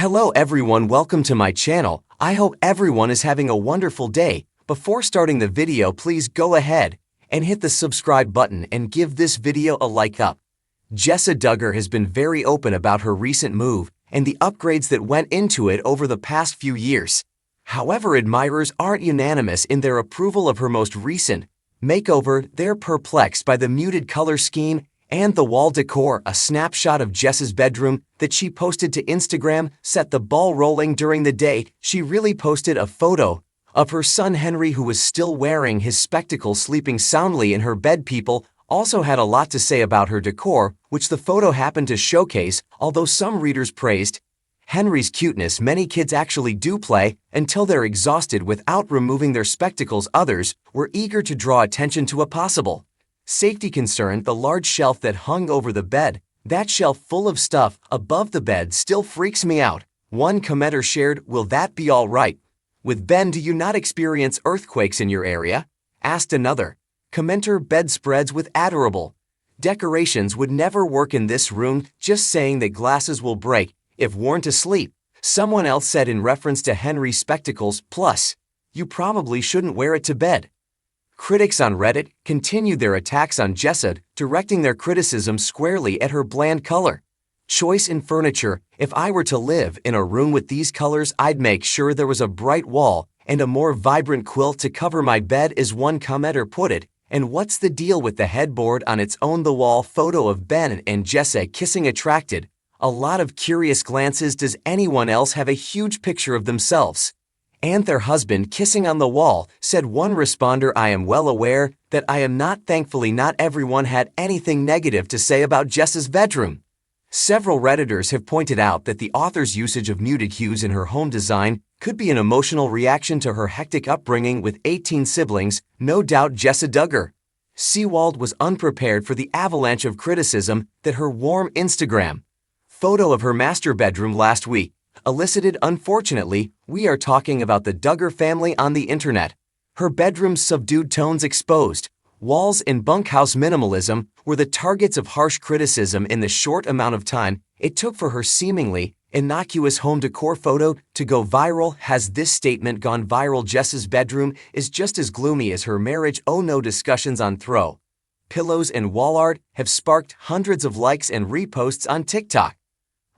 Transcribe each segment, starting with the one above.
Hello everyone, welcome to my channel. I hope everyone is having a wonderful day. Before starting the video, please go ahead and hit the subscribe button and give this video a like up. Jessa Duggar has been very open about her recent move and the upgrades that went into it over the past few years. However, admirers aren't unanimous in their approval of her most recent makeover. They're perplexed by the muted color scheme and the wall decor. A snapshot of Jessa's bedroom that she posted to Instagram set the ball rolling. During the day, she really posted a photo of her son Henry, who was still wearing his spectacles, sleeping soundly in her bed. People also had a lot to say about her decor, which the photo happened to showcase. Although some readers praised Henry's cuteness, many kids actually do play until they're exhausted without removing their spectacles. Others were eager to draw attention to a possible safety concern: the large shelf that hung over the bed. That shelf full of stuff above the bed still freaks me out. One commenter shared, "Will that be all right with Ben? Do you not experience earthquakes in your area?" asked another commenter. "Bedspreads with adorable decorations would never work in this room, just saying that glasses will break if worn to sleep," someone else said in reference to Henry's spectacles. "Plus, you probably shouldn't wear it to bed." Critics on Reddit continued their attacks on Jessa, directing their criticism squarely at her bland color choice in furniture. "If I were to live in a room with these colors, I'd make sure there was a bright wall and a more vibrant quilt to cover my bed," as one commenter put it. "And what's the deal with the headboard on its own?" The wall photo of Ben and Jessa kissing attracted a lot of curious glances. Does anyone else have a huge picture of themselves and their husband kissing on the wall, said one responder. "I am well aware that I am not." Thankfully, not everyone had anything negative to say about Jessa's bedroom. Several Redditors have pointed out that the author's usage of muted hues in her home design could be an emotional reaction to her hectic upbringing with 18 siblings. No doubt Jessa Duggar Seawald was unprepared for the avalanche of criticism that her warm Instagram photo of her master bedroom last week elicited. Unfortunately, we are talking about the Duggar family on the internet. Her bedroom's subdued tones, exposed walls, and bunkhouse minimalism were the targets of harsh criticism in the short amount of time it took for her seemingly innocuous home decor photo to go viral. Has this statement gone viral? Jessa's bedroom is just as gloomy as her marriage. Oh no. Discussions on throw pillows and wall art have sparked hundreds of likes and reposts on TikTok,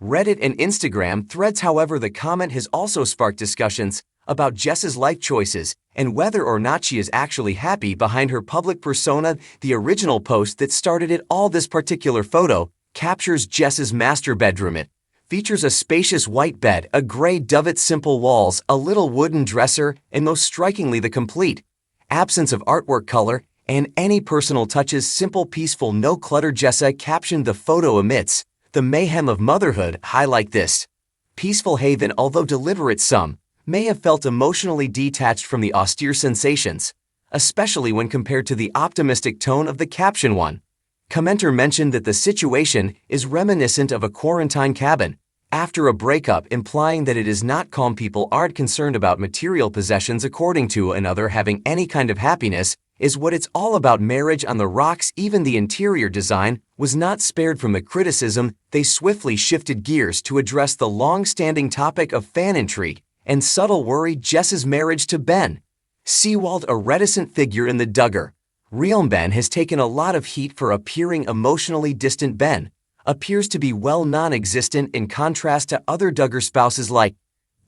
Reddit, and Instagram threads. However, the comment has also sparked discussions about Jessa's life choices and whether or not she is actually happy behind her public persona. The original post that started it all. This particular photo captures Jessa's master bedroom. It features a spacious white bed, a gray duvet, simple walls, a little wooden dresser, and most strikingly, the complete absence of artwork, color, and any personal touches. Simple, peaceful, no clutter. Jessa captioned the photo amidst the mayhem of motherhood. Highlight this peaceful haven. Although deliberate, some may have felt emotionally detached from the austere sensations, especially when compared to the optimistic tone of the caption. One commenter mentioned that the situation is reminiscent of a quarantine cabin after a breakup, implying that it is not calm. People aren't concerned about material possessions. According to another, having any kind of happiness is what it's all about. Marriage on the rocks. Even the interior design was not spared from the criticism. They swiftly shifted gears to address the long-standing topic of fan intrigue and subtle worry: Jessa's marriage to Ben Seawald, a reticent figure in the Duggar realm. Ben has taken a lot of heat for appearing emotionally distant. Ben appears to be non-existent in contrast to other Duggar spouses like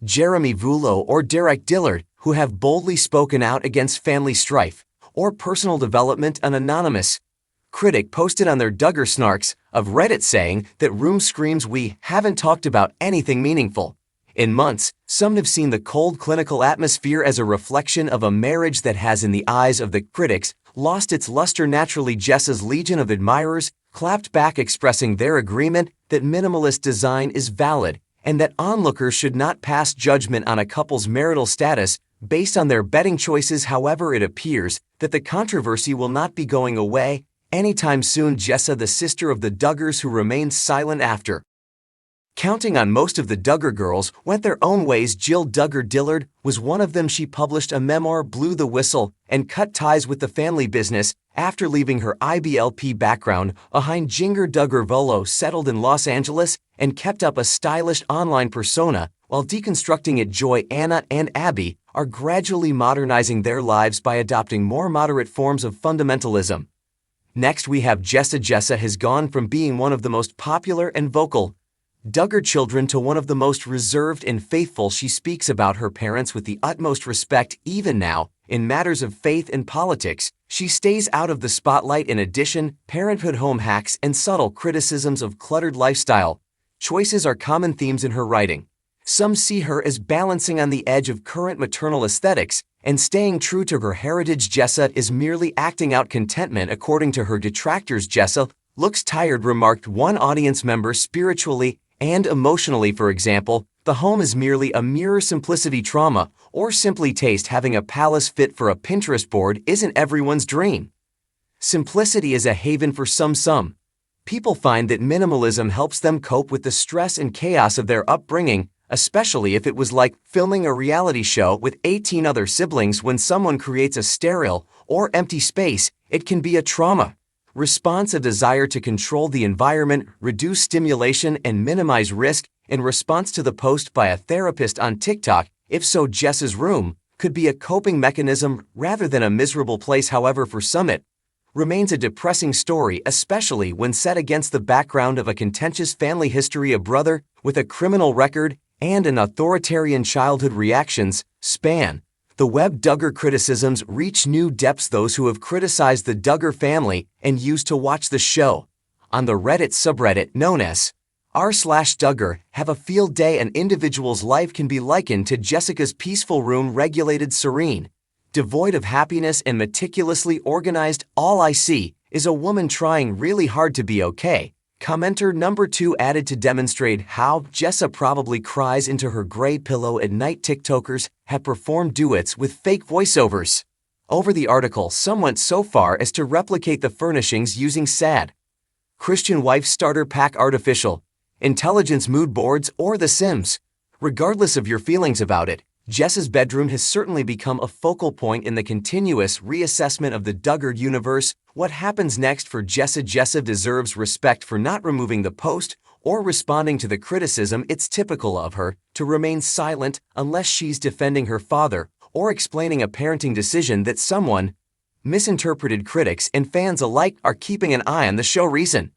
Jeremy Vulo or Derek Dillard, who have boldly spoken out against family strife or personal development. An anonymous critic posted on their Duggar Snarks of Reddit saying that room screams, "We haven't talked about anything meaningful in months." Some have seen the cold, clinical atmosphere as a reflection of a marriage that has, in the eyes of the critics, lost its luster. Naturally, Jessa's legion of admirers clapped back, expressing their agreement that minimalist design is valid and that onlookers should not pass judgment on a couple's marital status based on their bedding choices. However, it appears that the controversy will not be going away anytime soon. Jessa, the sister of the Duggars who remained silent after Counting on most of the Duggar girls went their own ways. Jill Duggar Dillard was one of them. She published a memoir, Blew the Whistle, and cut ties with the family business after leaving her IBLP background behind. Jinger Duggar Volo settled in Los Angeles and kept up a stylish online persona while deconstructing it. Joy, Anna, and Abby are gradually modernizing their lives by adopting more moderate forms of fundamentalism. Next, we have Jessa. Jessa has gone from being one of the most popular and vocal Duggar children to one of the most reserved and faithful. She speaks about her parents with the utmost respect. Even now, in matters of faith and politics, she stays out of the spotlight. In addition, parenthood, home hacks, and subtle criticisms of cluttered lifestyle choices are common themes in her writing. Some see her as balancing on the edge of current maternal aesthetics and staying true to her heritage. Jessa is merely acting out contentment, according to her detractors. Jessa looks tired, remarked one audience member. Spiritually and emotionally, for example, the home is merely a mirror. Simplicity, trauma, or simply taste. Having a palace fit for a Pinterest board isn't everyone's dream. Simplicity is a haven for some. People find that minimalism helps them cope with the stress and chaos of their upbringing, especially if it was like filming a reality show with 18 other siblings. When someone creates a sterile or empty space, it can be a trauma response, a desire to control the environment, reduce stimulation, and minimize risk. In response to the post by a therapist on TikTok, if so, Jessa's room could be a coping mechanism rather than a miserable place. However, for some it remains a depressing story, especially when set against the background of a contentious family history, a brother with a criminal record, and an authoritarian childhood. Reactions span the web. Duggar criticisms reach new depths. Those who have criticized the Duggar family and used to watch the show on the Reddit subreddit known as r/Duggar have a field day. An individual's life can be likened to Jessica's peaceful room, regulated, serene, devoid of happiness, and meticulously organized. All I see is a woman trying really hard to be okay. Commenter number 2 added to demonstrate how Jessa probably cries into her gray pillow at night. TikTokers have performed duets with fake voiceovers over the article. Some went so far as to replicate the furnishings using sad Christian wife starter pack, artificial intelligence mood boards, or The Sims. Regardless of your feelings about it, Jessa's bedroom has certainly become a focal point in the continuous reassessment of the Duggar universe. What happens next for Jessa? Jessa deserves respect for not removing the post or responding to the criticism. It's typical of her to remain silent unless she's defending her father or explaining a parenting decision that someone misinterpreted. Critics and fans alike are keeping an eye on the show. Reason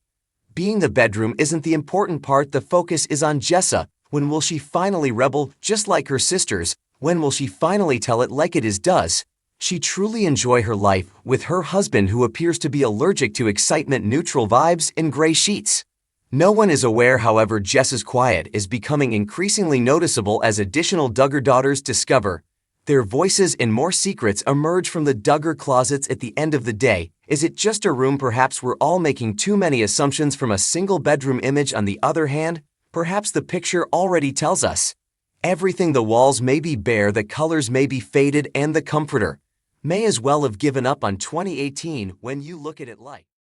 being, the bedroom isn't the important part. The focus is on Jessa. When will she finally rebel, just like her sisters? When will she finally tell it like it is? Does she truly enjoy her life with her husband, who appears to be allergic to excitement, neutral vibes, and gray sheets? No one is aware. However, Jessa's quiet is becoming increasingly noticeable as additional Duggar daughters discover their voices and more secrets emerge from the Duggar closets. At the end of the day, is it just a room? Perhaps we're all making too many assumptions from a single bedroom image. On the other hand, perhaps the picture already tells us everything. The walls may be bare, the colors may be faded, and the comforter may as well have given up on 2018 when you look at it like